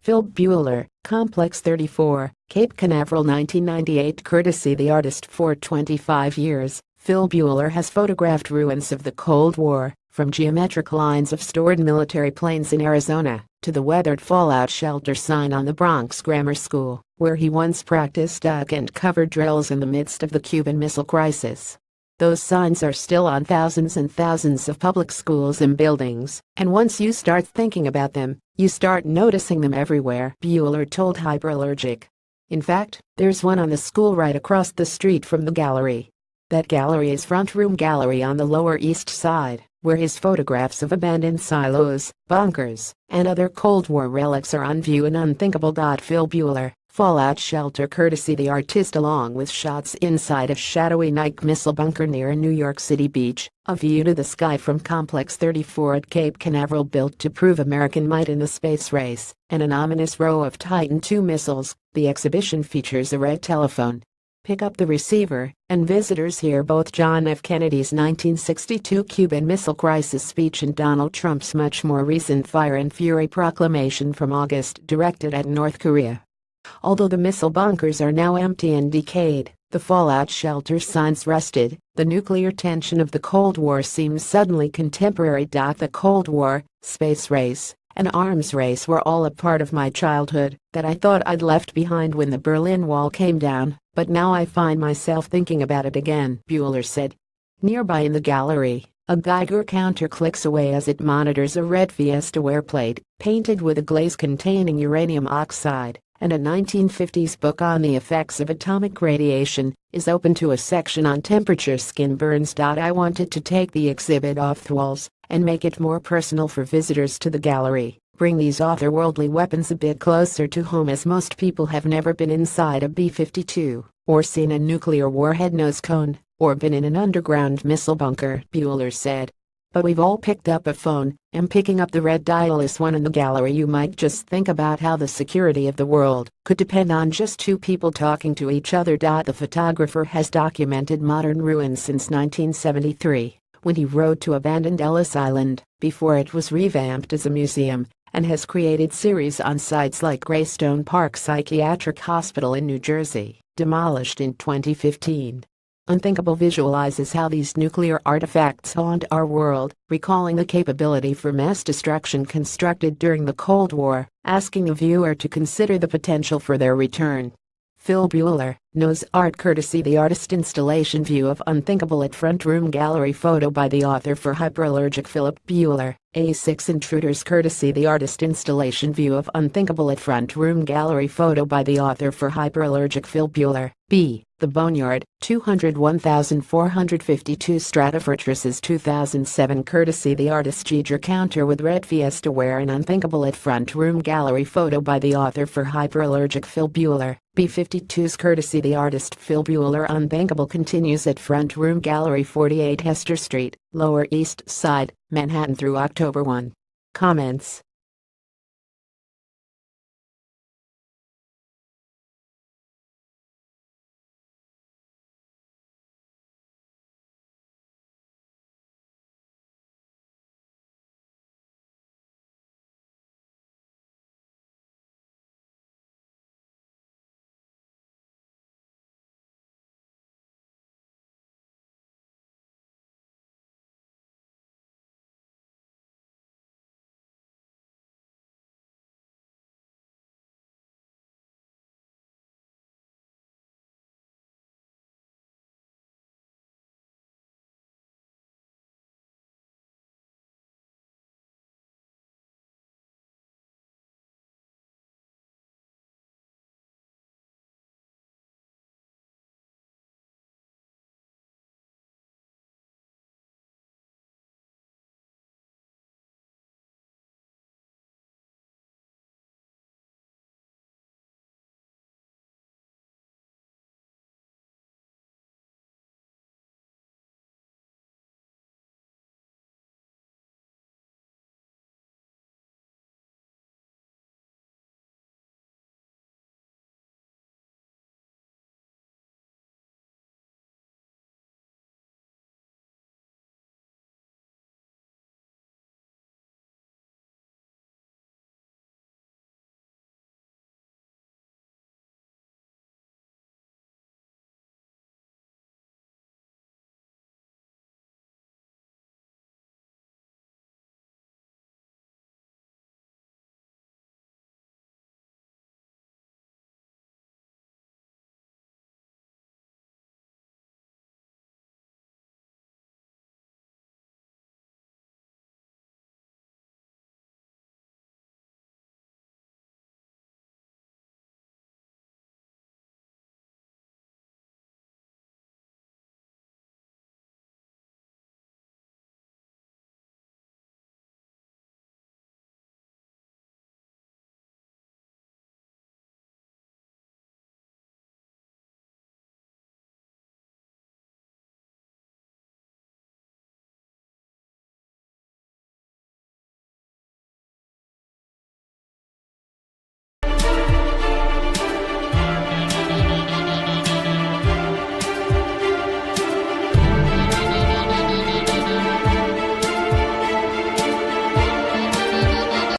Phil Buehler, Complex 34, Cape Canaveral 1998. Courtesy the artist for 25 years, Phil Buehler has photographed ruins of the Cold War, from geometric lines of stored military planes in Arizona, to the weathered fallout shelter sign on the Bronx Grammar School, where he once practiced duck and cover drills in the midst of the Cuban Missile Crisis. Those signs are still on thousands and thousands of public schools and buildings, and once you start thinking about them, you start noticing them everywhere, Buehler told Hyperallergic. In fact, there's one on the school right across the street from the gallery. That gallery is Front Room Gallery on the Lower East Side, where his photographs of abandoned silos, bunkers, and other Cold War relics are on view in Unthinkable. Phil Buehler, fallout shelter courtesy the artist, along with shots inside a shadowy Nike missile bunker near a New York City beach, a view to the sky from Complex 34 at Cape Canaveral built to prove American might in the space race, and an ominous row of Titan II missiles. The exhibition features a red telephone. Pick up the receiver, and visitors hear both John F. Kennedy's 1962 Cuban Missile Crisis speech and Donald Trump's much more recent Fire and Fury proclamation from August directed at North Korea. Although the missile bunkers are now empty and decayed, the fallout shelter signs rusted. The nuclear tension of the Cold War seems suddenly contemporary. The Cold War, space race, and arms race were all a part of my childhood that I thought I'd left behind when the Berlin Wall came down, but now I find myself thinking about it again, Buehler said. Nearby in the gallery, a Geiger counter clicks away as it monitors a red Fiesta ware plate, painted with a glaze containing uranium oxide, and a 1950s book on the effects of atomic radiation is open to a section on temperature skin burns. I wanted to take the exhibit off the walls and make it more personal for visitors to the gallery, bring these otherworldly weapons a bit closer to home, as most people have never been inside a B-52, or seen a nuclear warhead nose cone, or been in an underground missile bunker, Buehler said. But we've all picked up a phone, and picking up the red dial-less one in the gallery. You might just think about how the security of the world could depend on just two people talking to each other. The photographer has documented modern ruins since 1973, when he rode to abandoned Ellis Island, before it was revamped as a museum, and has created series on sites like Greystone Park Psychiatric Hospital in New Jersey, demolished in 2015. Unthinkable visualizes how these nuclear artifacts haunt our world, recalling the capability for mass destruction constructed during the Cold War, asking the viewer to consider the potential for their return. Phil Buehler knows art courtesy the artist installation view of Unthinkable at Front Room Gallery. Photo by the author for Hyperallergic. Philip Buehler, A6 Intruders courtesy the artist installation view of Unthinkable at Front Room Gallery. Photo by the author for Hyperallergic. Phil Buehler, B. The Boneyard, 201,452 Stratofortresses 2007 courtesy the artist. Geiger counter with red Fiesta ware in Unthinkable at Front Room Gallery. Photo by the author for Hyperallergic. Phil Buehler, B-52s courtesy the artist. Phil Buehler. Unthinkable continues at Front Room Gallery, 48 Hester Street, Lower East Side, Manhattan through October 1. Comments.